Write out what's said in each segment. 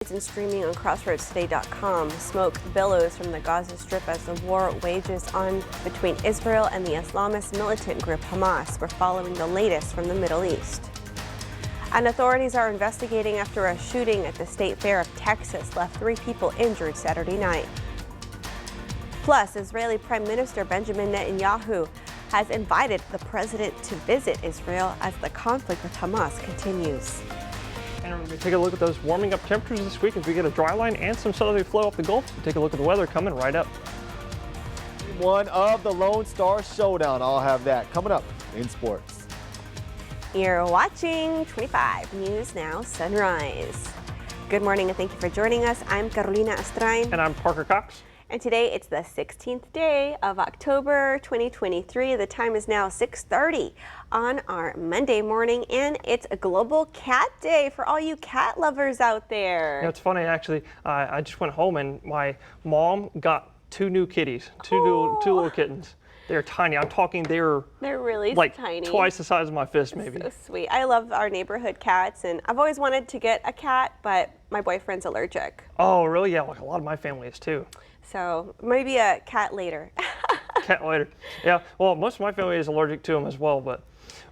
headlines and streaming on CrossroadsToday.com. Smoke billows from the Gaza Strip as the war wages on between Israel and the Islamist militant group Hamas. We're following the latest from the Middle East. And authorities are investigating after a shooting at the State Fair of Texas left 3 people injured Saturday night. Plus, Israeli Prime Minister Benjamin Netanyahu has invited the president to visit Israel as the conflict with Hamas continues. And we're going to take a look at those warming up temperatures this week as we get a dry line and some southerly flow off the Gulf. We'll take a look at the weather coming right up. One of the Lone Star Showdown. I'll have that coming up in sports. You're watching 25 News Now Sunrise. Good morning and thank you for joining us. I'm Carolina Astrain. And I'm Parker Cox. And today it's the 16th day of October 2023. The time is now 6:30 on our Monday morning, and it's a Global Cat Day for all you cat lovers out there. You know, it's funny actually. I just went home and my mom got 2 new kitties, two little kittens. They're tiny. I'm talking they're really like tiny. Twice the size of my fist, maybe. So sweet. I love our neighborhood cats, and I've always wanted to get a cat, but my boyfriend's allergic. Oh, really? Yeah, like a lot of my family is too. So maybe a cat later. Cat later. Yeah, well, most of my family is allergic to them as well, but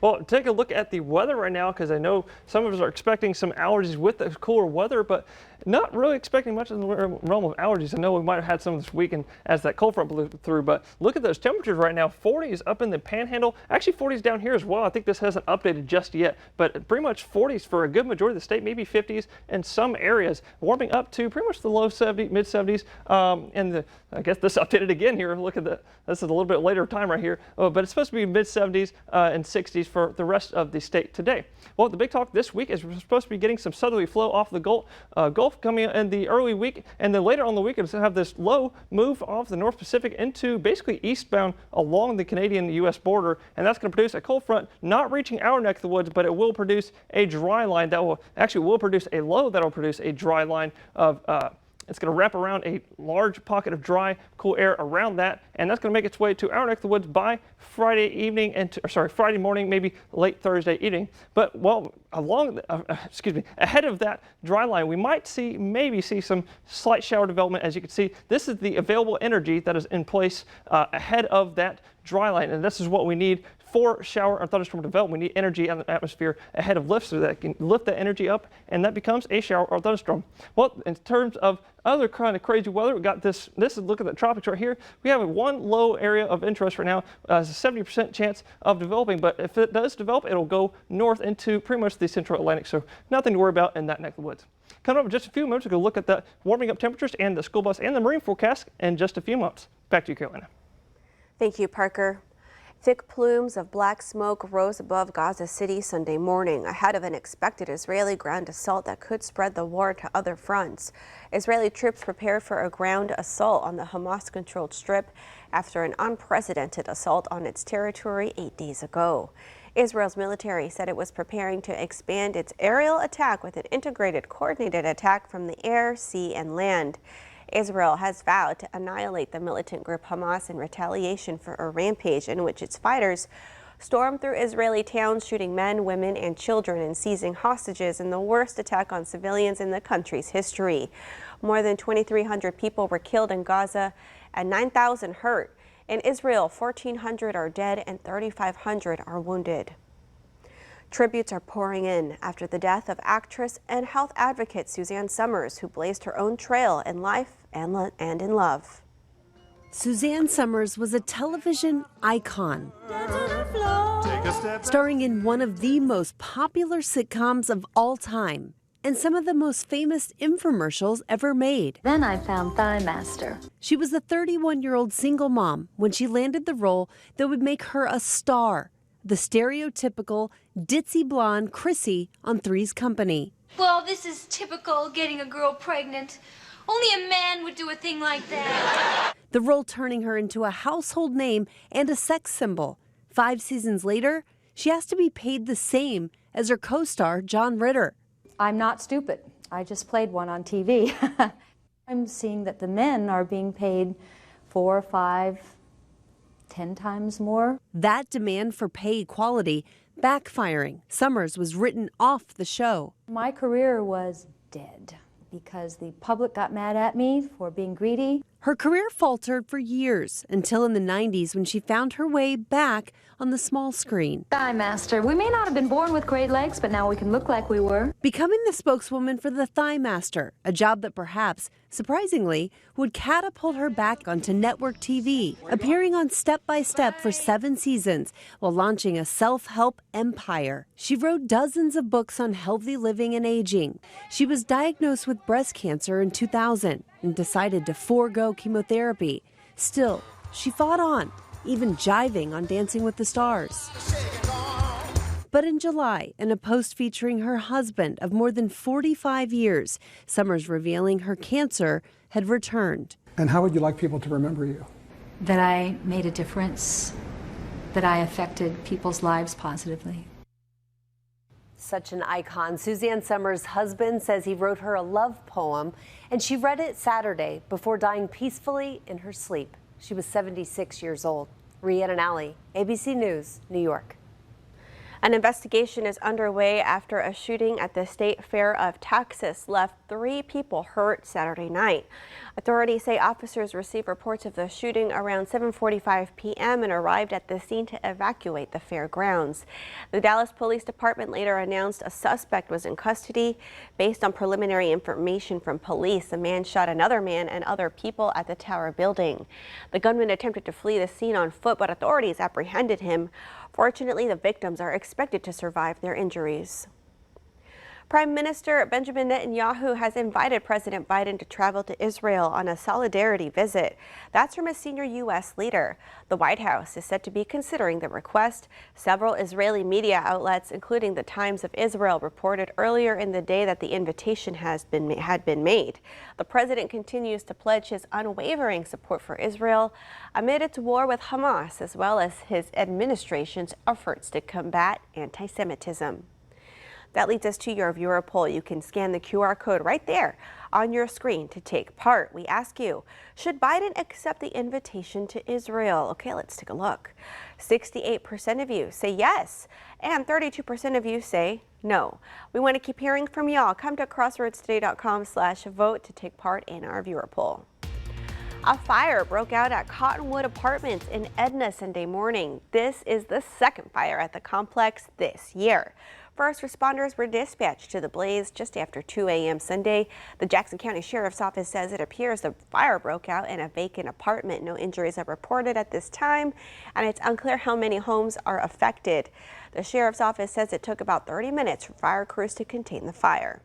well, take a look at the weather right now because I know some of us are expecting some allergies with the cooler weather, but not really expecting much in the realm of allergies. I know we might have had some this weekend as that cold front blew through, but look at those temperatures right now. 40 is up in the Panhandle. Actually, 40 is down here as well. I think this hasn't updated just yet, but pretty much 40s for a good majority of the state, maybe 50s in some areas, warming up to pretty much the low 70s, mid 70s. And I guess this updated again here. Look at this is a little bit later time right here, but it's supposed to be mid 70s and 60s for the rest of the state today. Well, the big talk this week is we're supposed to be getting some southerly flow off the Gulf coming in the early week, and then later on the week it's going to have this low move off the North Pacific into basically eastbound along the Canadian-U.S. border, and that's going to produce a cold front not reaching our neck of the woods, but it will produce a dry line that will produce a low that will produce a dry line of it's going to wrap around a large pocket of dry, cool air around that, and that's going to make its way to our neck of the woods by Friday evening Friday morning, maybe late Thursday evening. But ahead of that dry line, we might maybe see some slight shower development. As you can see, this is the available energy that is in place ahead of that dry line, and this is what we need for shower or thunderstorm development. We need energy in the atmosphere ahead of lift so that it can lift that energy up, and that becomes a shower or thunderstorm. Well, in terms of other kind of crazy weather, we got this is look at the tropics right here. We have one low area of interest right now. There's a 70% chance of developing, but if it does develop, it'll go north into pretty much the central Atlantic, so nothing to worry about in that neck of the woods. Coming up in just a few moments, we're going to look at the warming up temperatures and the school bus and the marine forecast in just a few months. Back to you, Carolina. Thank you, Parker. Thick plumes of black smoke rose above Gaza City Sunday morning ahead of an expected Israeli ground assault that could spread the war to other fronts. Israeli troops prepared for a ground assault on the Hamas-controlled Strip after an unprecedented assault on its territory 8 days ago. Israel's military said it was preparing to expand its aerial attack with an integrated, coordinated attack from the air, sea, and land. Israel has vowed to annihilate the militant group Hamas in retaliation for a rampage in which its fighters stormed through Israeli towns, shooting men, women, and children and seizing hostages in the worst attack on civilians in the country's history. More than 2,300 people were killed in Gaza and 9,000 hurt. In Israel, 1,400 are dead and 3,500 are wounded. Tributes are pouring in after the death of actress and health advocate Suzanne Somers, who blazed her own trail in life and in love. Suzanne Somers was a television icon, starring in one of the most popular sitcoms of all time and some of the most famous infomercials ever made. Then I found Thigh Master. She was a 31-year-old single mom when she landed the role that would make her a star, the stereotypical ditzy blonde Chrissy on Three's Company. Well, this is typical getting a girl pregnant. Only a man would do a thing like that. The role turning her into a household name and a sex symbol. 5 seasons later, she has to be paid the same as her co-star John Ritter. I'm not stupid. I just played one on TV. I'm seeing that the men are being paid 4, 5, 10 times more. That demand for pay equality backfiring. Somers was written off the show. My career was dead. because the public got mad at me for being greedy. Her career faltered for years until in the 90s when she found her way back on the small screen. Thigh Master. We may not have been born with great legs, but now we can look like we were. Becoming the spokeswoman for the Thigh Master, a job that perhaps, surprisingly, would catapult her back onto network TV, appearing on Step by Step for 7 seasons while launching a self-help empire. She wrote dozens of books on healthy living and aging. She was diagnosed with breast cancer in 2000 and decided to forego chemotherapy. Still, she fought on, even jiving on Dancing with the Stars. But in July, in a post featuring her husband of more than 45 years, Summers revealing her cancer had returned. And how would you like people to remember you? That I made a difference, that I affected people's lives positively. Such an icon. Suzanne Summers' husband says he wrote her a love poem, and she read it Saturday before dying peacefully in her sleep. She was 76 years old. Rhiannon Alley, ABC News, New York. An investigation is underway after a shooting at the State Fair of Texas left 3 people hurt Saturday night. Authorities say officers received reports of the shooting around 7:45 p.m. and arrived at the scene to evacuate the fairgrounds. The Dallas Police Department later announced a suspect was in custody. Based on preliminary information from police, the man shot another man and other people at the Tower building. The gunman attempted to flee the scene on foot, but authorities apprehended him. Fortunately, the victims are expected to survive their injuries. Prime Minister Benjamin Netanyahu has invited President Biden to travel to Israel on a solidarity visit. That's from a senior U.S. leader. The White House is said to be considering the request. Several Israeli media outlets, including the Times of Israel, reported earlier in the day that the invitation had been made. The president continues to pledge his unwavering support for Israel amid its war with Hamas, as well as his administration's efforts to combat anti-Semitism. That leads us to your viewer poll. You can scan the QR code right there on your screen to take part. We ask you, should Biden accept the invitation to Israel? Okay, let's take a look. 68% of you say yes, and 32% of you say no. We want to keep hearing from y'all. Come to crossroadstoday.com/vote to take part in our viewer poll. A fire broke out at Cottonwood Apartments in Edna Sunday morning. This is the second fire at the complex this year. First responders were dispatched to the blaze just after 2 a.m. Sunday. The Jackson County Sheriff's Office says it appears the fire broke out in a vacant apartment. No injuries are reported at this time, and it's unclear how many homes are affected. The Sheriff's Office says it took about 30 minutes for fire crews to contain the fire.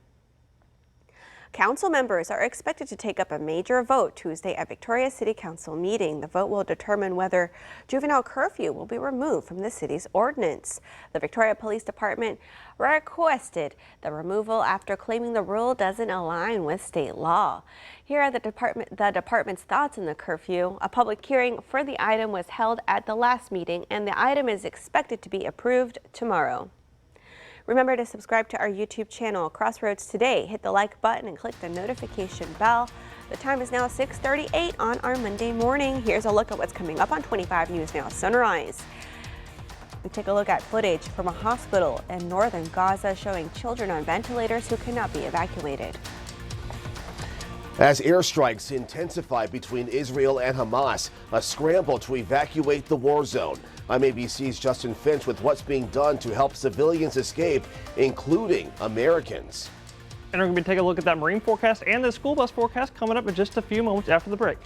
Council members are expected to take up a major vote Tuesday at Victoria City Council meeting. The vote will determine whether juvenile curfew will be removed from the city's ordinance. The Victoria Police Department requested the removal after claiming the rule doesn't align with state law. Here are the department's thoughts on the curfew. A public hearing for the item was held at the last meeting, and the item is expected to be approved tomorrow. Remember to subscribe to our YouTube channel, Crossroads Today. Hit the like button and click the notification bell. The time is now 6:38 on our Monday morning. Here's a look at what's coming up on 25 News Now Sunrise. We take a look at footage from a hospital in northern Gaza showing children on ventilators who cannot be evacuated. As airstrikes intensify between Israel and Hamas, a scramble to evacuate the war zone. I'm ABC's Justin Finch with what's being done to help civilians escape, including Americans. And we're going to be taking a look at that marine forecast and the school bus forecast coming up in just a few moments after the break.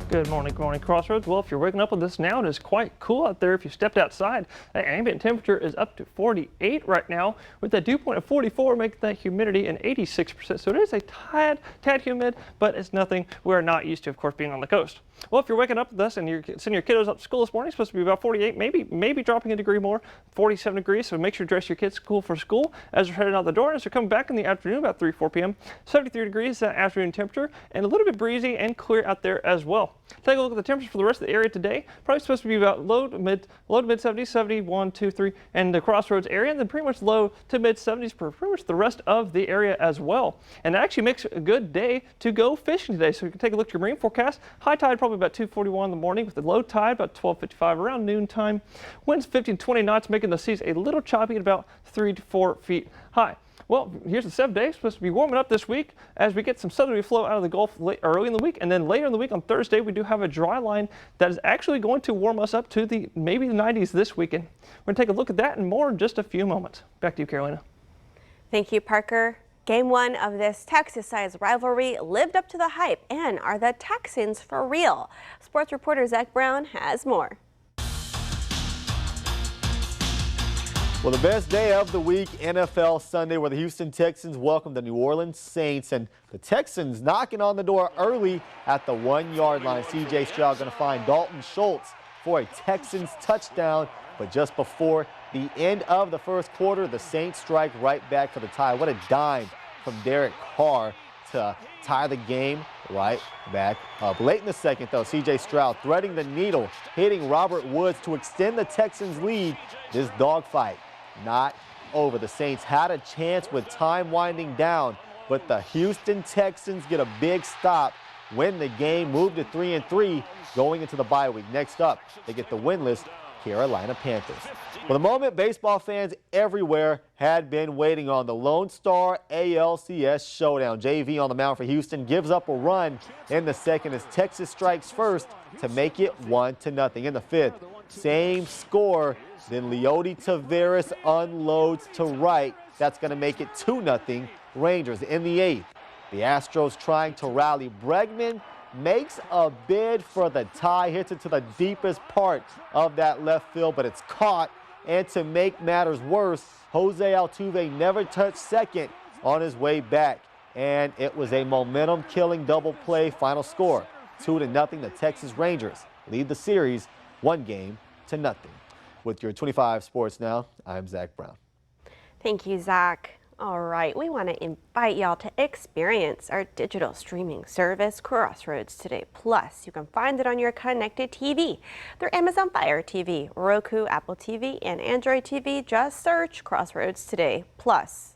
Good morning, Crossroads. Well, if you're waking up with this now, it is quite cool out there. If you stepped outside, the ambient temperature is up to 48 right now, with that dew point of 44, making that humidity an 86%. So it is a tad humid, but it's nothing we're not used to, of course, being on the coast. Well, if you're waking up with us and you're sending your kiddos up to school this morning, it's supposed to be about 48, maybe dropping a degree more, 47 degrees. So make sure to dress your kids cool for school as they're heading out the door. And as they're coming back in the afternoon, about 3-4 p.m., 73 degrees that afternoon temperature, and a little bit breezy and clear out there as well. Take a look at the temperatures for the rest of the area today. Probably supposed to be about low to mid 70s, 71, 2, 3, and the Crossroads area, and then pretty much low to mid 70s for pretty much the rest of the area as well. And that actually makes a good day to go fishing today. So you can take a look at your marine forecast. High tide probably about 2:41 in the morning, with the low tide about 12:55 around noontime. Winds 15 to 20 knots, making the seas a little choppy at about 3 to 4 feet high. Well, here's the 7th day. It's supposed to be warming up this week as we get some southerly flow out of the Gulf early in the week. And then later in the week on Thursday, we do have a dry line that is actually going to warm us up to maybe the 90s this weekend. We're going to take a look at that and more in just a few moments. Back to you, Carolina. Thank you, Parker. Game 1 of this Texas-sized rivalry lived up to the hype, and are the Texans for real? Sports reporter Zach Brown has more. Well, the best day of the week, NFL Sunday, where the Houston Texans welcome the New Orleans Saints, and the Texans knocking on the door early at the 1-yard line. C.J. Stroud going to find Dalton Schultz for a Texans touchdown, but just before the end of the first quarter, the Saints strike right back for the tie. What a dime from Derek Carr to tie the game right back up. Late in the second, though, C.J. Stroud threading the needle, hitting Robert Woods to extend the Texans' lead. This dogfight not over. The Saints had a chance with time winding down, but the Houston Texans get a big stop, win the game, move to 3-3 going into the bye week. Next up, they get the winless Carolina Panthers. Well, the moment baseball fans everywhere had been waiting on, the Lone Star ALCS showdown. JV on the mound for Houston gives up a run in the second as Texas strikes first to make it 1-0. In the fifth, same score, then Leody Taveras unloads to right. That's going to make it 2-0 Rangers. In the eighth, the Astros trying to rally. Bregman makes a bid for the tie, hits it to the deepest part of that left field, but it's caught. And to make matters worse, Jose Altuve never touched second on his way back. And it was a momentum-killing double play. Final score, 2-0. The Texas Rangers lead the series 1-0. With your 25 Sports Now, I'm Zach Brown. Thank you, Zach. All right, we want to invite y'all to experience our digital streaming service, Crossroads Today Plus. You can find it on your connected TV through Amazon Fire TV, Roku, Apple TV, and Android TV. Just search Crossroads Today Plus.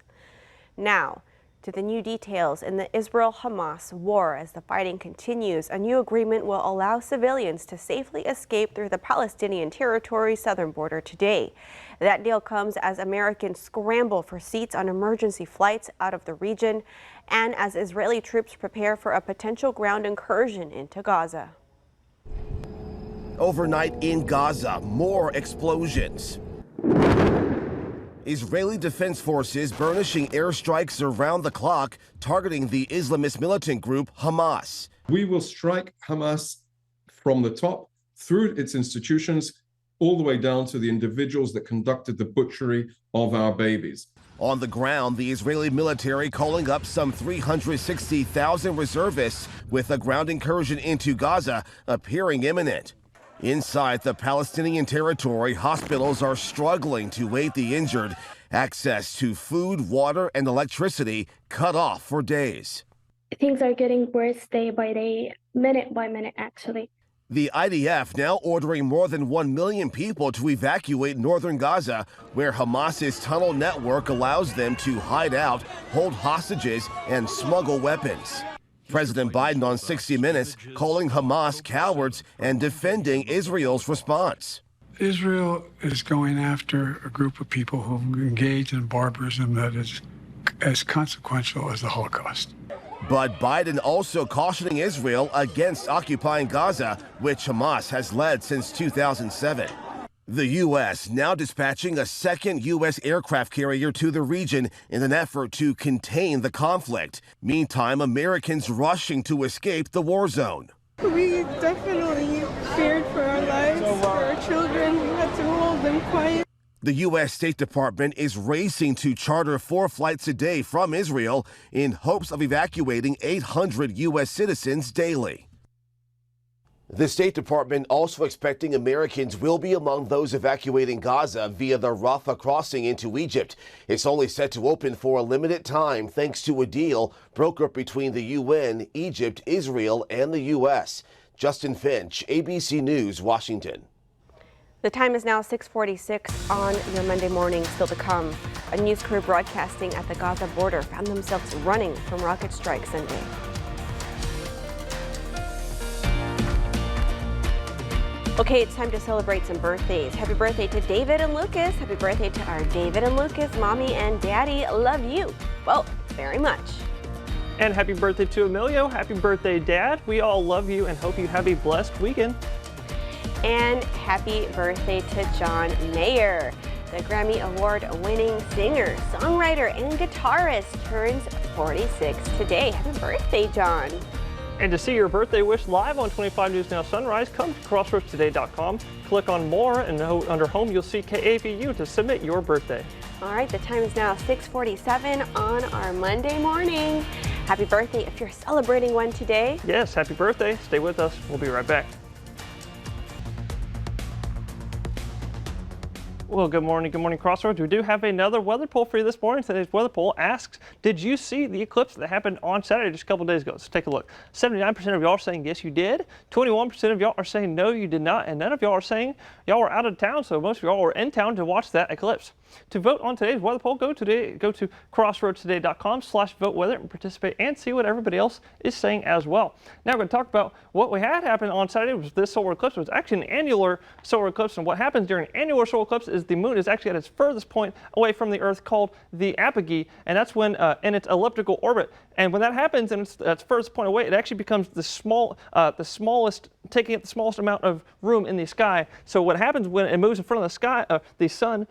Now, to the new details in the Israel-Hamas war. As the fighting continues, a new agreement will allow civilians to safely escape through the Palestinian territory's southern border today. That deal comes as Americans scramble for seats on emergency flights out of the region and as Israeli troops prepare for a potential ground incursion into Gaza. Overnight in Gaza, more explosions. Israeli Defense Forces burnishing airstrikes around the clock, targeting the Islamist militant group Hamas. We will strike Hamas from the top, through its institutions, all the way down to the individuals that conducted the butchery of our babies. On the ground, the Israeli military calling up some 360,000 reservists, with a ground incursion into Gaza appearing imminent. Inside the Palestinian territory, hospitals are struggling to aid the injured. Access to food, water, and electricity cut off for days. Things are getting worse day by day, minute by minute, actually. The IDF now ordering more than 1 million people to evacuate northern Gaza, where Hamas's tunnel network allows them to hide out, hold hostages, and smuggle weapons. President Biden on 60 Minutes calling Hamas cowards and defending Israel's response. Israel is going after a group of people who engage in barbarism that is as consequential as the Holocaust. But Biden also cautioning Israel against occupying Gaza, which Hamas has led since 2007. The U.S. now dispatching a second U.S. aircraft carrier to the region in an effort to contain the conflict. Meantime, Americans rushing to escape the war zone. We definitely feared for our lives, for our children. We had to hold them quiet. The U.S. State Department is racing to charter 4 flights a day from Israel in hopes of evacuating 800 U.S. citizens daily. The State Department also expecting Americans will be among those evacuating Gaza via the Rafah crossing into Egypt. It's only set to open for a limited time thanks to a deal brokered between the UN, Egypt, Israel, and the U.S. Justin Finch, ABC News, Washington. The time is now 6:46 on your Monday morning. Still to come, a news crew broadcasting at the Gaza border found themselves running from rocket strikes Sunday. Okay, it's time to celebrate some birthdays. Happy birthday to David and Lucas. Happy birthday to our David and Lucas. Mommy and Daddy love you both very much. And happy birthday to Emilio. Happy birthday, Dad. We all love you and hope you have a blessed weekend. And happy birthday to John Mayer. The Grammy Award-winning singer, songwriter, and guitarist turns 46 today. Happy birthday, John. And to see your birthday wish live on 25 News Now Sunrise, come to crossroadstoday.com, click on More, and under Home you'll see KAVU to submit your birthday. All right, the time is now 6:47 on our Monday morning. Happy birthday if you're celebrating one today. Yes, happy birthday. Stay with us. We'll be right back. Well, good morning, Crossroads. We do have another weather poll for you this morning. Today's weather poll asks, did you see the eclipse that happened on Saturday just a couple days ago? So take a look. 79% of y'all are saying yes, you did. 21% of y'all are saying no, you did not. And none of y'all are saying y'all were out of town, so most of y'all were in town to watch that eclipse. To vote on today's weather poll, go to crossroadstoday.com/vote-weather and participate and see what everybody else is saying as well. Now we're going to talk about what we had happen on Saturday was this solar eclipse. It was actually an annular solar eclipse, and what happens during an annular solar eclipse is the moon is actually at its furthest point away from the Earth, called the apogee, and that's when in its elliptical orbit. And when that happens and it's its furthest point away, it actually becomes the smallest, taking up the smallest amount of room in the sky. So what happens when it moves in front of the sky, the sun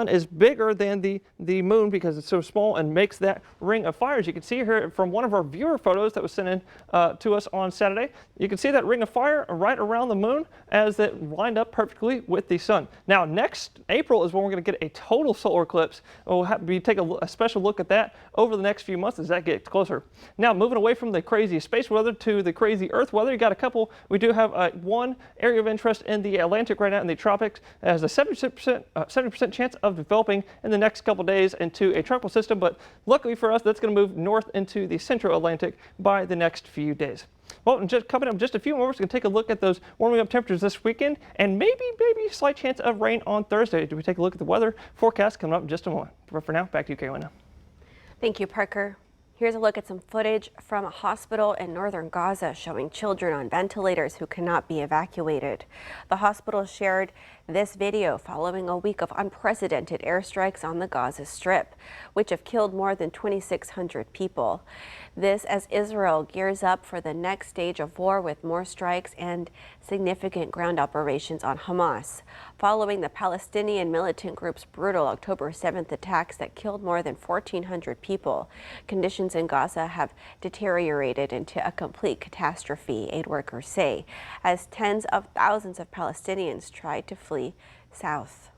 is bigger than the moon because it's so small and makes that ring of fire. As you can see here from one of our viewer photos that was sent in to us on Saturday, you can see that ring of fire right around the moon as it lined up perfectly with the sun. Now next April is when we're going to get a total solar eclipse. We'll take a special look at that over the next few months as that gets closer. Now moving away from the crazy space weather to the crazy Earth weather, you got a couple. We do have one area of interest in the Atlantic right now in the tropics. It has a 70% chance of developing in the next couple days into a tropical system, but luckily for us, that's going to move north into the central Atlantic by the next few days. Well, just coming up in just a few moments, we're going to take a look at those warming up temperatures this weekend and maybe a slight chance of rain on Thursday. Do we take a look at the weather forecast coming up in just a moment? But for now, back to you, Carolina. Thank you, Parker. Here's a look at some footage from a hospital in northern Gaza showing children on ventilators who cannot be evacuated. The hospital shared this video following a week of unprecedented airstrikes on the Gaza Strip, which have killed more than 2,600 people. This as Israel gears up for the next stage of war with more strikes and significant ground operations on Hamas, following the Palestinian militant group's brutal October 7th attacks that killed more than 1,400 people. Conditions in Gaza have deteriorated into a complete catastrophe, aid workers say, as tens of thousands of Palestinians tried to flee south.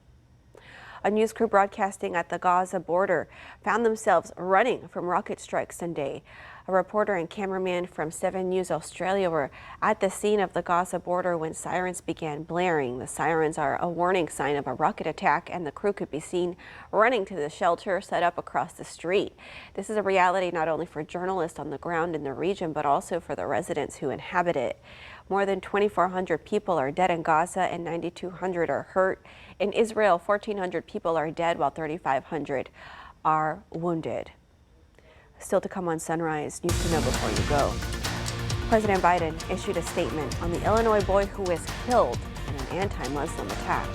A news crew broadcasting at the Gaza border found themselves running from rocket strikes Sunday. A reporter and cameraman from 7 News Australia were at the scene of the Gaza border when sirens began blaring. The sirens are a warning sign of a rocket attack, and the crew could be seen running to the shelter set up across the street. This is a reality not only for journalists on the ground in the region, but also for the residents who inhabit it. More than 2,400 people are dead in Gaza and 9,200 are hurt. In Israel, 1,400 people are dead while 3,500 are wounded. Still to come on Sunrise, news to know before you go. President Biden issued a statement on the Illinois boy who was killed in an anti-Muslim attack.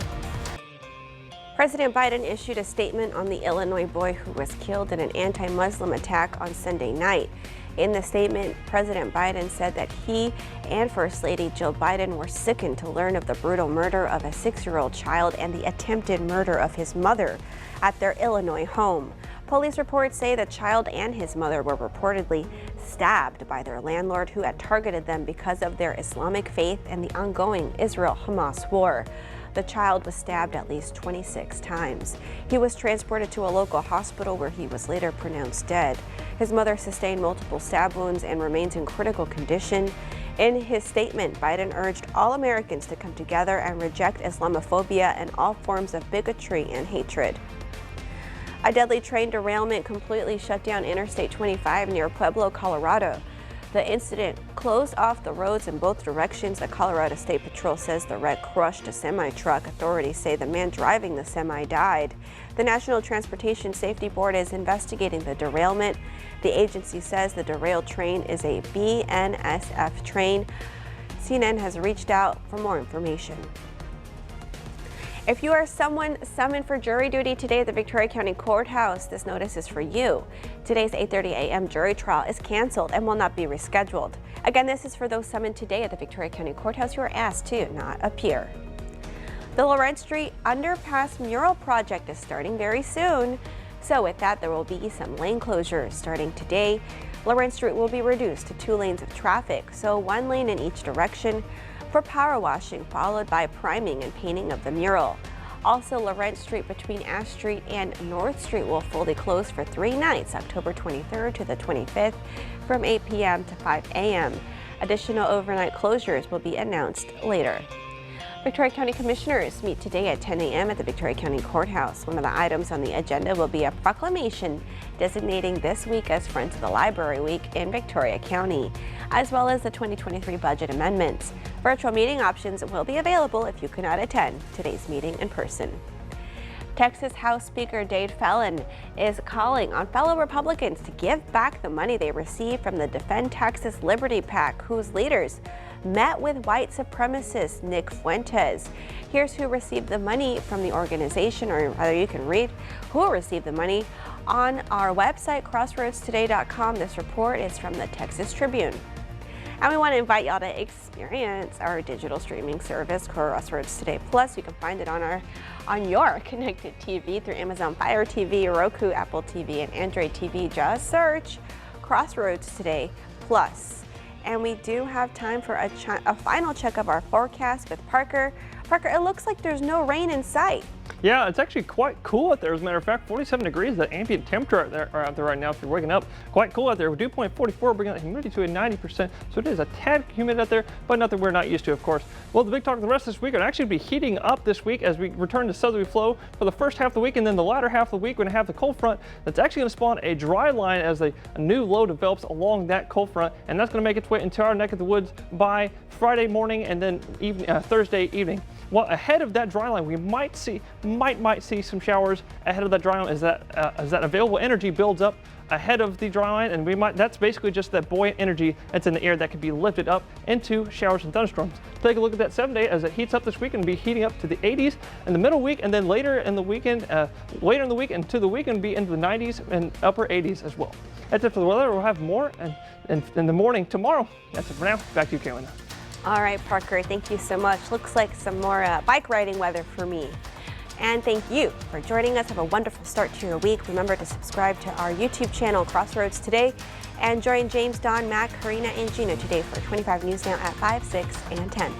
President Biden issued a statement on the Illinois boy who was killed in an anti-Muslim attack on Sunday night. In the statement, President Biden said that he and First Lady Jill Biden were sickened to learn of the brutal murder of a 6-year-old child and the attempted murder of his mother at their Illinois home. Police reports say the child and his mother were reportedly stabbed by their landlord, who had targeted them because of their Islamic faith and the ongoing Israel-Hamas war. The child was stabbed at least 26 times. He was transported to a local hospital where he was later pronounced dead. His mother sustained multiple stab wounds and remains in critical condition. In his statement, Biden urged all Americans to come together and reject Islamophobia and all forms of bigotry and hatred. A deadly train derailment completely shut down Interstate 25 near Pueblo, Colorado. The incident closed off the roads in both directions. The Colorado State Patrol says the wreck crushed a semi-truck. Authorities say the man driving the semi died. The National Transportation Safety Board is investigating the derailment. The agency says the derailed train is a BNSF train. CNN has reached out for more information. If you are someone summoned for jury duty today at the Victoria County Courthouse, this notice is for you. Today's 8:30 a.m. jury trial is canceled and will not be rescheduled. Again, this is for those summoned today at the Victoria County Courthouse who are asked to not appear. The Lawrence Street Underpass mural project is starting very soon. So with that, there will be some lane closures starting today. Lawrence Street will be reduced to 2 lanes of traffic, so 1 lane in each direction, for power washing, followed by priming and painting of the mural. Also, Lawrence Street between Ash Street and North Street will fully close for 3 nights, October 23rd to the 25th, from 8 p.m. to 5 a.m. Additional overnight closures will be announced later. Victoria County Commissioners meet today at 10 a.m. at the Victoria County Courthouse. One of the items on the agenda will be a proclamation designating this week as Friends of the Library Week in Victoria County, as well as the 2023 budget amendments. Virtual meeting options will be available if you cannot attend today's meeting in person. Texas House Speaker Dade Phelan is calling on fellow Republicans to give back the money they received from the Defend Texas Liberty PAC, whose leaders met with white supremacist Nick Fuentes. Here's who received the money from the organization, or rather you can read who received the money on our website, crossroadstoday.com. This report is from the Texas Tribune. And we want to invite y'all to experience our digital streaming service, Crossroads Today Plus. You can find it on your connected TV through Amazon Fire TV, Roku, Apple TV, and Android TV. Just search Crossroads Today Plus. And we do have time for a final check of our forecast with Parker. Parker, it looks like there's no rain in sight. Yeah, it's actually quite cool out there. As a matter of fact, 47 degrees, the ambient temperature out there right now if you're waking up. Quite cool out there. Dew point 44, bringing the humidity to a 90%. So it is a tad humid out there, but nothing we're not used to, of course. Well, the big talk of the rest of this week will actually be heating up this week as we return to southerly flow for the first half of the week, and then the latter half of the week we're going to have the cold front that's actually going to spawn a dry line as a new low develops along that cold front, and that's going to make its way into our neck of the woods by Friday morning and then Thursday evening. Well, ahead of that dry line, we might see some showers ahead of that dry line as that available energy builds up ahead of the dry line, and that's basically just that buoyant energy that's in the air that can be lifted up into showers and thunderstorms. Take a look at that 7-day as it heats up this week and be heating up to the 80s in the middle week, and then later in the week and to the weekend be into the 90s and upper 80s as well. That's it for the weather. We'll have more in the morning tomorrow. That's it for now. Back to you, Carolina. All right, Parker, thank you so much. Looks like some more bike riding weather for me. And thank you for joining us. Have a wonderful start to your week. Remember to subscribe to our YouTube channel, Crossroads Today, and join James, Don, Matt, Karina, and Gina today for 25 News Now at 5, 6, and 10.